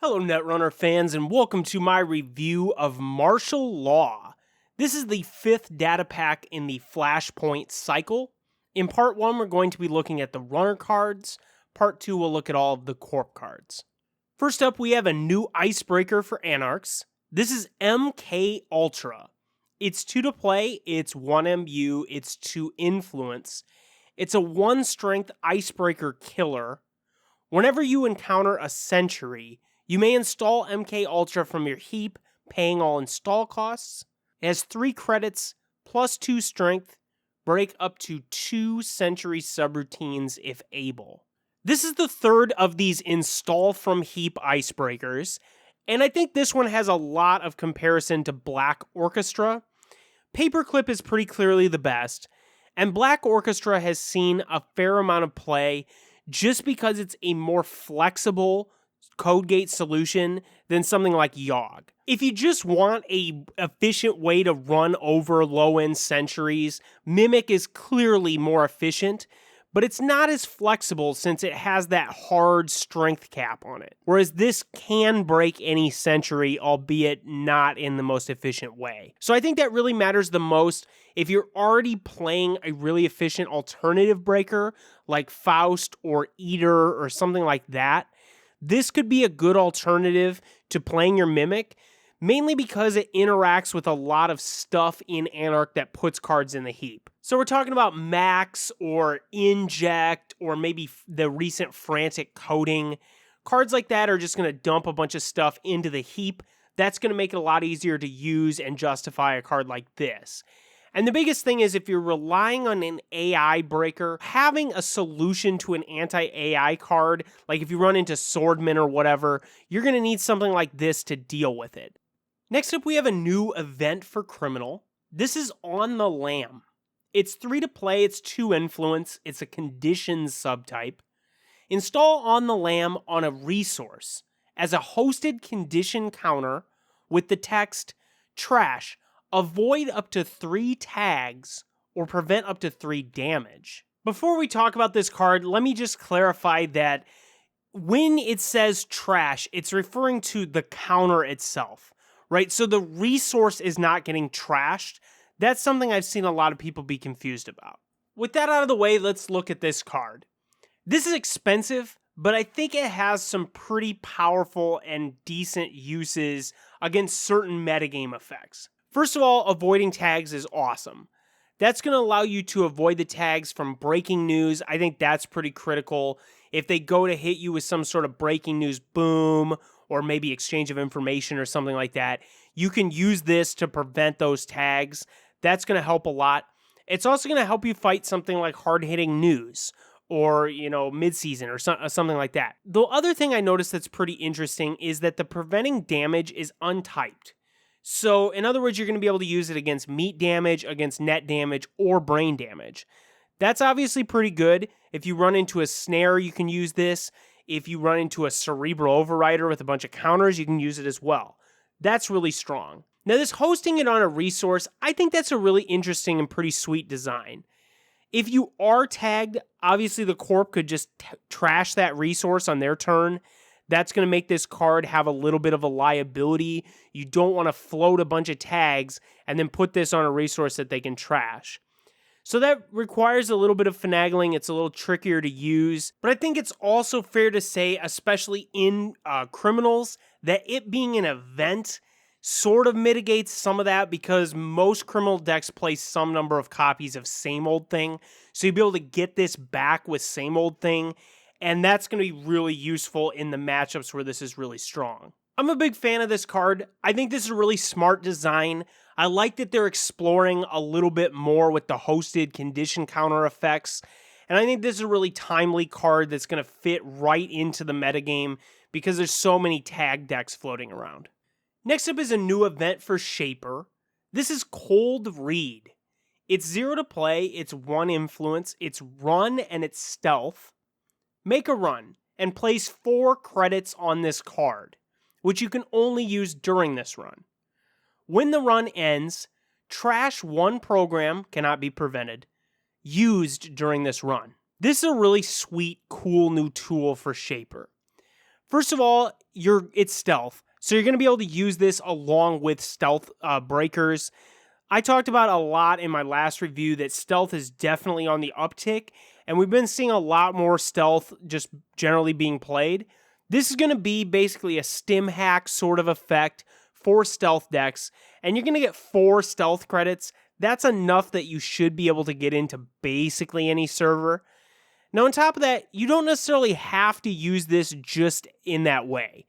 Hello, Netrunner fans, and welcome to my review of Martial Law. This is the fifth data pack in the Flashpoint cycle. In part 1, we're going to be looking at the runner cards. Part 2, we'll look at all of the corp cards. First up, we have a new Icebreaker for Anarchs. This is MK Ultra. It's 2 to play, it's 1 MU, it's 2 influence. It's a 1 strength Icebreaker killer. Whenever you encounter a sentry, you may install MK Ultra from your heap, paying all install costs. It has 3 credits, plus 2 strength, break up to 2 sentry subroutines if able. This is the third of these install from heap icebreakers, and I think this one has a lot of comparison to Black Orchestra. Paperclip is pretty clearly the best, and Black Orchestra has seen a fair amount of play just because it's a more flexible code gate solution than something like Yogg. If you just want a efficient way to run over low-end sentries, Mimic is clearly more efficient, but it's not as flexible since it has that hard strength cap on it. Whereas this can break any sentry, albeit not in the most efficient way. So I think that really matters the most if you're already playing a really efficient alternative breaker like Faust or Eater or something like that. This could be a good alternative to playing your Mimic, mainly because it interacts with a lot of stuff in Anarch that puts cards in the heap. So we're talking about Max or Inject or maybe the recent Frantic Coding. Cards like that are just going to dump a bunch of stuff into the heap. That's going to make it a lot easier to use and justify a card like this. And the biggest thing is if you're relying on an AI breaker, having a solution to an anti-AI card, like if you run into Swordman or whatever, you're going to need something like this to deal with it. Next up, we have a new event for Criminal. This is On the Lam. It's 3 to play, it's 2 influence, it's a conditions subtype. Install On the Lam on a resource as a hosted condition counter with the text, trash, avoid up to 3 tags or prevent up to 3 damage. Before we talk about this card, let me just clarify that when it says trash, it's referring to the counter itself, right? So the resource is not getting trashed. That's something I've seen a lot of people be confused about. With that out of the way, let's look at this card. This is expensive, but I think it has some pretty powerful and decent uses against certain metagame effects. First of all, avoiding tags is awesome. That's going to allow you to avoid the tags from breaking news. I think that's pretty critical. If they go to hit you with some sort of breaking news boom, or maybe exchange of information or something like that, you can use this to prevent those tags. That's going to help a lot. It's also going to help you fight something like hard-hitting news or, mid-season or something like that. The other thing I noticed that's pretty interesting is that the preventing damage is untyped. So, in other words, you're going to be able to use it against meat damage, against net damage, or brain damage. That's obviously pretty good. If you run into a snare, you can use this. If you run into a cerebral overrider with a bunch of counters, you can use it as well. That's really strong. Now, this hosting it on a resource, I think that's a really interesting and pretty sweet design. If you are tagged, obviously the corp could just trash that resource on their turn. That's going to make this card have a little bit of a liability. You don't want to float a bunch of tags and then put this on a resource that they can trash. So that requires a little bit of finagling. It's a little trickier to use. But I think it's also fair to say, especially in Criminals, that it being an event sort of mitigates some of that because most Criminal decks play some number of copies of Same Old Thing. So you'll be able to get this back with Same Old Thing. And that's going to be really useful in the matchups where this is really strong. I'm a big fan of this card. I think this is a really smart design. I like that they're exploring a little bit more with the hosted condition counter effects. And I think this is a really timely card that's going to fit right into the metagame because there's so many tag decks floating around. Next up is a new event for Shaper. This is Cold Read. It's 0 to play, it's 1 influence, it's run, and it's stealth. Make a run and place 4 credits on this card, which you can only use during this run. When the run ends, trash 1 program, cannot be prevented, used during this run. This is a really sweet, cool new tool for Shaper. First of all, it's stealth. So you're going to be able to use this along with stealth breakers. I talked about a lot in my last review that stealth is definitely on the uptick, and we've been seeing a lot more stealth just generally being played. This is going to be basically a stim hack sort of effect for stealth decks, and you're going to get 4 stealth credits. That's enough that you should be able to get into basically any server. Now, on top of that, you don't necessarily have to use this just in that way.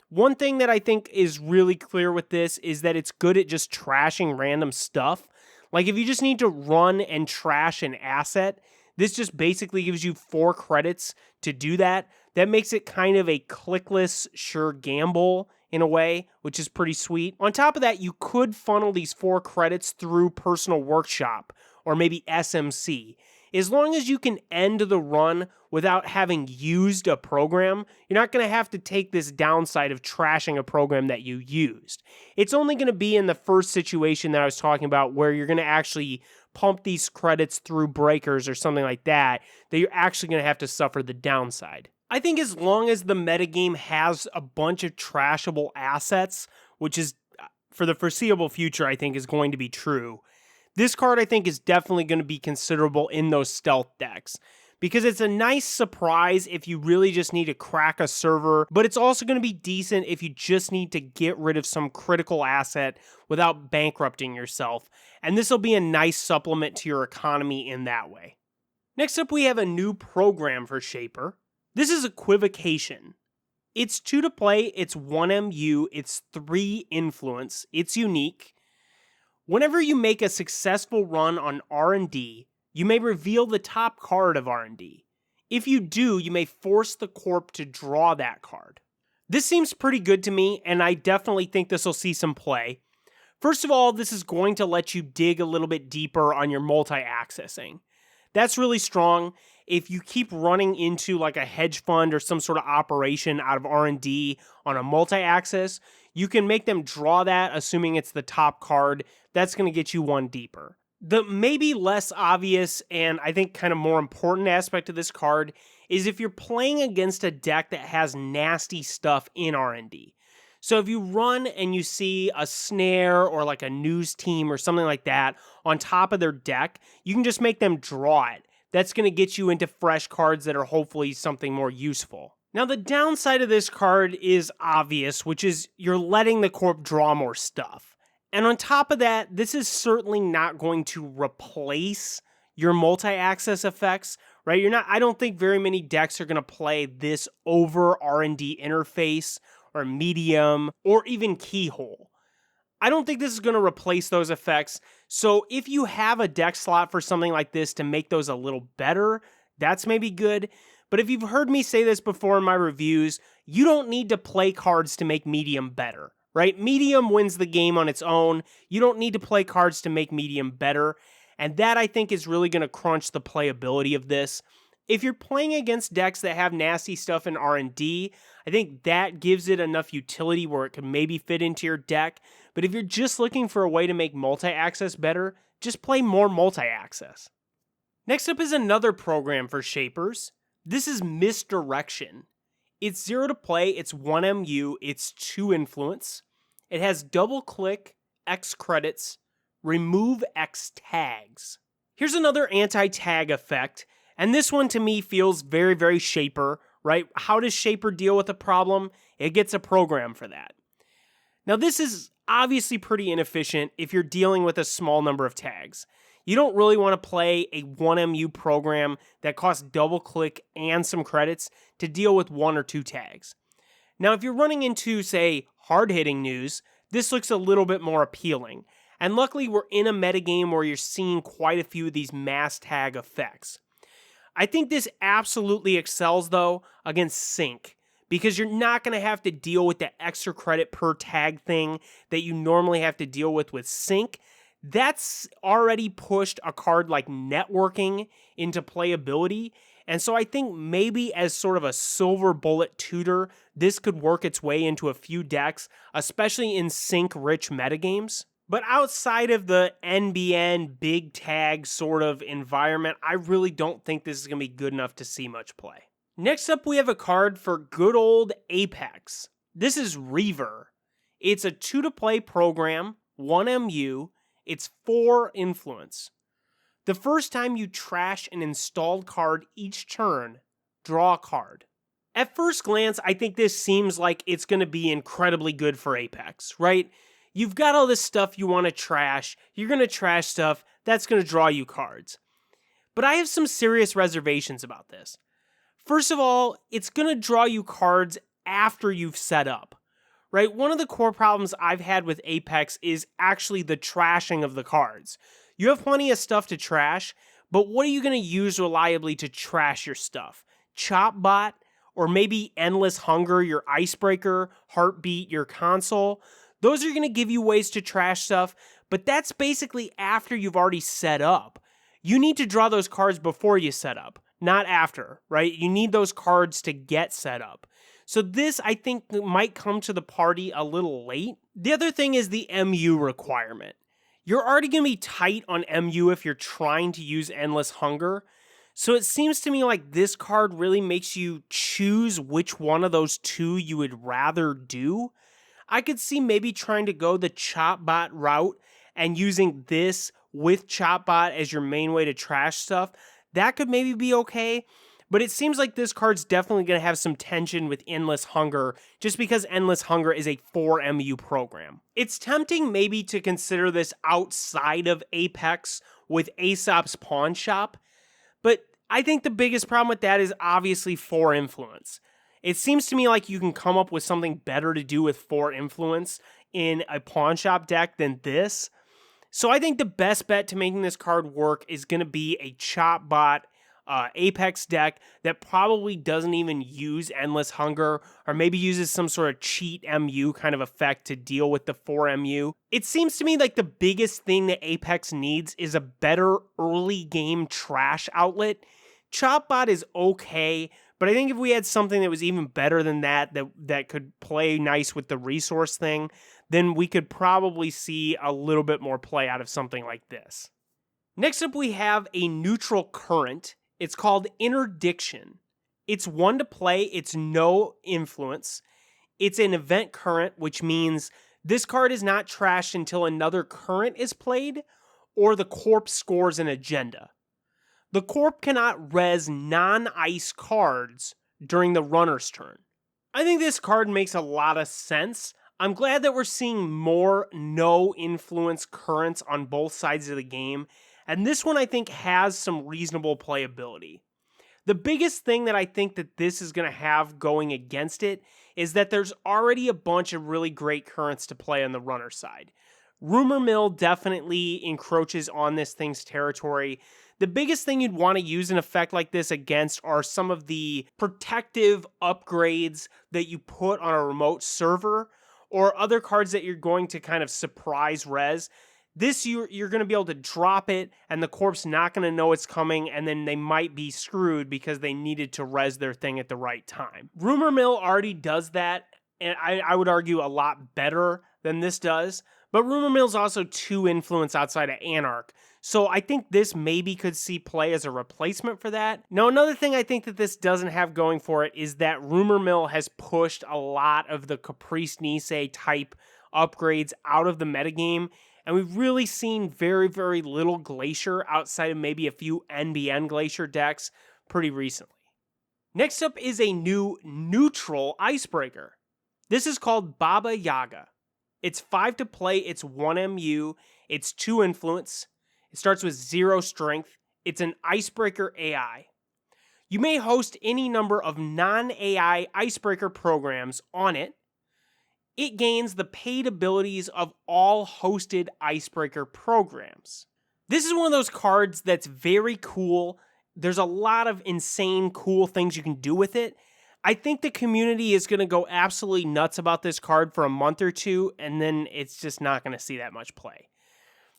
One thing that I think is really clear with this is that it's good at just trashing random stuff. Like if you just need to run and trash an asset, this just basically gives you 4 credits to do that. That makes it kind of a clickless, sure gamble in a way, which is pretty sweet. On top of that, you could funnel these 4 credits through Personal Workshop or maybe SMC. As long as you can end the run without having used a program, you're not going to have to take this downside of trashing a program that you used. It's only going to be in the first situation that I was talking about where you're going to actually pump these credits through breakers or something like that you're actually going to have to suffer the downside. I think as long as the metagame has a bunch of trashable assets, which is for the foreseeable future I think is going to be true, this card, I think, is definitely going to be considerable in those stealth decks because it's a nice surprise if you really just need to crack a server, but it's also going to be decent if you just need to get rid of some critical asset without bankrupting yourself, and this will be a nice supplement to your economy in that way. Next up, we have a new program for Shaper. This is Equivocation. It's 2 to play, it's 1 MU, it's 3 influence, it's unique. Whenever you make a successful run on R&D, you may reveal the top card of R&D. If you do, you may force the corp to draw that card. This seems pretty good to me, and I definitely think this will see some play. First of all, this is going to let you dig a little bit deeper on your multi-accessing. That's really strong. If you keep running into like a hedge fund or some sort of operation out of R&D on a multi-access, you can make them draw that, assuming it's the top card. That's going to get you 1 deeper. The maybe less obvious and I think kind of more important aspect of this card is if you're playing against a deck that has nasty stuff in R&D. So if you run and you see a snare or like a news team or something like that on top of their deck, you can just make them draw it. That's going to get you into fresh cards that are hopefully something more useful. Now, the downside of this card is obvious, which is you're letting the corp draw more stuff. And on top of that, this is certainly not going to replace your multi-access effects, right? I don't think very many decks are going to play this over R&D interface or medium or even keyhole. I don't think this is going to replace those effects. So if you have a deck slot for something like this to make those a little better, that's maybe good. But if you've heard me say this before in my reviews, you don't need to play cards to make medium better, right? Medium wins the game on its own. You don't need to play cards to make medium better. And that, I think, is really going to crunch the playability of this. If you're playing against decks that have nasty stuff in R&D, I think that gives it enough utility where it can maybe fit into your deck. But if you're just looking for a way to make multi-access better, just play more multi-access. Next up is another program for Shapers. This is Misdirection. It's 0 to play, it's 1 MU, it's 2 influence. It has double click, X credits, remove X tags. Here's another anti-tag effect, and this one to me feels very, very Shaper, right? How does Shaper deal with a problem? It gets a program for that. Now this is obviously pretty inefficient if you're dealing with a small number of tags. You don't really want to play a 1MU program that costs double click and some credits to deal with 1 or 2 tags. Now, if you're running into, say, hard-hitting news, this looks a little bit more appealing. And luckily, we're in a metagame where you're seeing quite a few of these mass tag effects. I think this absolutely excels, though, against sync, because you're not going to have to deal with the extra credit per tag thing that you normally have to deal with sync. That's already pushed a card like networking into playability, and so I think maybe as sort of a silver bullet tutor, this could work its way into a few decks, especially in sync-rich metagames. But outside of the NBN big tag sort of environment, I really don't think this is going to be good enough to see much play. Next up, we have a card for good old Apex. This is Reaver. It's a 2-to-play program, 1 MU, it's 4 influence. The first time you trash an installed card each turn, draw a card. At first glance, I think this seems like it's going to be incredibly good for Apex, right? You've got all this stuff you want to trash, you're going to trash stuff, that's going to draw you cards. But I have some serious reservations about this. First of all, it's going to draw you cards after you've set up, right? One of the core problems I've had with Apex is actually the trashing of the cards. You have plenty of stuff to trash, but what are you going to use reliably to trash your stuff? Chopbot, or maybe Endless Hunger, your Icebreaker, Heartbeat, your console. Those are going to give you ways to trash stuff, but that's basically after you've already set up. You need to draw those cards before you set up, not after, right? You need those cards to get set up. So this, I think, might come to the party a little late. The other thing is the MU requirement. You're already going to be tight on MU if you're trying to use Endless Hunger. So it seems to me like this card really makes you choose which one of those two you would rather do. I could see maybe trying to go the Chopbot route and using this with Chopbot as your main way to trash stuff. That could maybe be okay. But it seems like this card's definitely going to have some tension with Endless Hunger just because Endless Hunger is a 4 MU program. It's tempting maybe to consider this outside of Apex with Aesop's Pawn Shop, but I think the biggest problem with that is obviously 4 influence. It seems to me like you can come up with something better to do with 4 influence in a Pawn Shop deck than this. So I think the best bet to making this card work is going to be a Chopbot Apex deck that probably doesn't even use Endless Hunger, or maybe uses some sort of cheat MU kind of effect to deal with the 4 MU. It seems to me like the biggest thing that Apex needs is a better early game trash outlet. Chopbot is okay, but I think if we had something that was even better than that could play nice with the resource thing, then we could probably see a little bit more play out of something like this. Next up, we have a neutral current. It's called Interdiction. It's 1 to play, it's no influence. It's an event current, which means this card is not trashed until another current is played or the corp scores an agenda. The corp cannot res non-ice cards during the runner's turn. I think this card makes a lot of sense. I'm glad that we're seeing more no influence currents on both sides of the game. And this one, I think, has some reasonable playability. The biggest thing that I think that this is going to have going against it is that there's already a bunch of really great currents to play on the runner side. Rumor Mill definitely encroaches on this thing's territory. The biggest thing you'd want to use an effect like this against are some of the protective upgrades that you put on a remote server, or other cards that you're going to kind of surprise res. This, you're going to be able to drop it, and the corp's not going to know it's coming, and then they might be screwed because they needed to res their thing at the right time. Rumor Mill already does that, and I would argue a lot better than this does, but Rumor Mill's also 2 influence outside of Anarch, so I think this maybe could see play as a replacement for that. Now, another thing I think that this doesn't have going for it is that Rumor Mill has pushed a lot of the Caprice Nisei type upgrades out of the metagame, and we've really seen very, very little Glacier outside of maybe a few NBN Glacier decks pretty recently. Next up is a new neutral Icebreaker. This is called Baba Yaga. It's 5 to play, it's 1 MU, it's 2 influence, it starts with 0 strength, it's an Icebreaker AI. You may host any number of non-AI Icebreaker programs on it. It gains the paid abilities of all hosted Icebreaker programs. This is one of those cards that's very cool. There's a lot of insane cool things you can do with it. I think the community is going to go absolutely nuts about this card for a month or two, and then it's just not going to see that much play.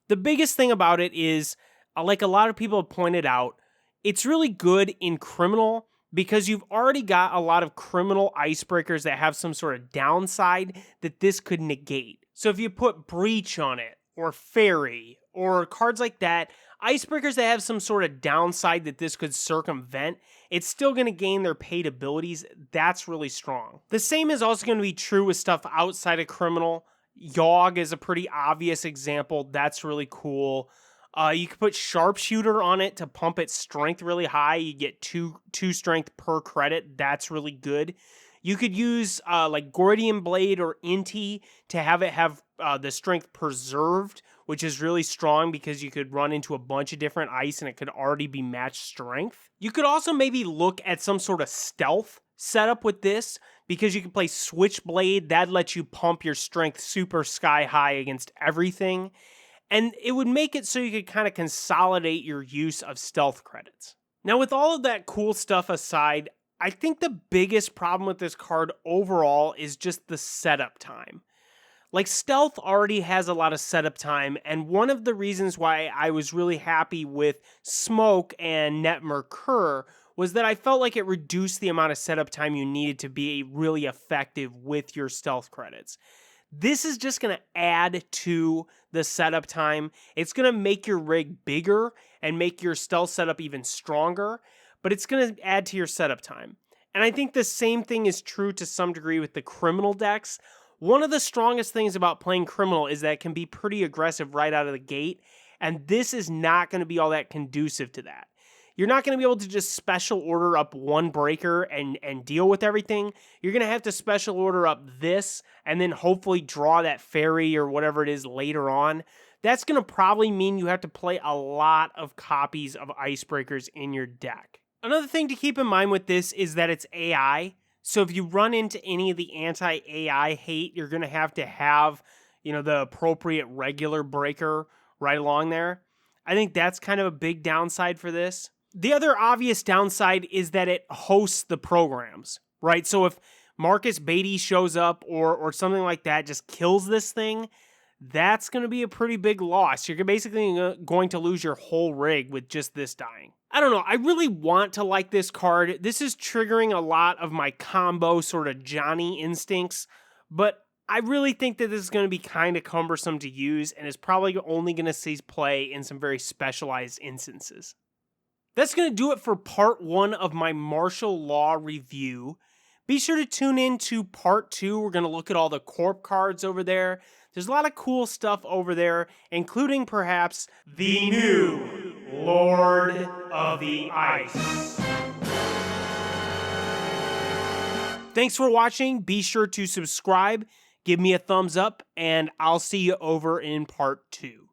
The biggest thing about it is, like a lot of people have pointed out, it's really good in Criminal, because you've already got a lot of criminal icebreakers that have some sort of downside that this could negate. So if you put Breach on it, or Fairy, or cards like that, Icebreakers that have some sort of downside that this could circumvent, it's still going to gain their paid abilities. That's really strong. The same is also going to be true with stuff outside of criminal. Yogg is a pretty obvious example. That's really cool. You could put Sharpshooter on it to pump its strength really high. You get two strength per credit. That's really good. You could use like Gordian Blade or Inti to have it have the strength preserved, which is really strong because you could run into a bunch of different ice and it could already be matched strength. You could also maybe look at some sort of stealth setup with this because you can play Switchblade. That lets you pump your strength super sky high against everything. And it would make it so you could kind of consolidate your use of stealth credits. Now, with all of that cool stuff aside, I think the biggest problem with this card overall is just the setup time. Like, stealth already has a lot of setup time, and one of the reasons why I was really happy with Smoke and Netrunner was that I felt like it reduced the amount of setup time you needed to be really effective with your stealth credits. This is just going to add to the setup time. It's going to make your rig bigger and make your stealth setup even stronger, but it's going to add to your setup time. And I think the same thing is true to some degree with the criminal decks. One of the strongest things about playing criminal is that it can be pretty aggressive right out of the gate, and this is not going to be all that conducive to that. You're not going to be able to just special order up one breaker and deal with everything. You're going to have to special order up this and then hopefully draw that fairy or whatever it is later on. That's going to probably mean you have to play a lot of copies of Icebreakers in your deck. Another thing to keep in mind with this is that it's AI. So if you run into any of the anti-AI hate, you're going to have, the appropriate regular breaker right along there. I think that's kind of a big downside for this. The other obvious downside is that it hosts the programs, right? So if Marcus Beatty shows up or something like that just kills this thing, that's going to be a pretty big loss. You're basically going to lose your whole rig with just this dying. I don't know. I really want to like this card. This is triggering a lot of my combo sort of Johnny instincts, but I really think that this is going to be kind of cumbersome to use and is probably only going to see play in some very specialized instances. That's going to do it for part 1 of my martial law review. Be sure to tune in to part 2. We're going to look at all the corp cards over there. There's a lot of cool stuff over there, including perhaps the new Lord of the Ice. Thanks for watching. Be sure to subscribe, give me a thumbs up, and I'll see you over in part 2.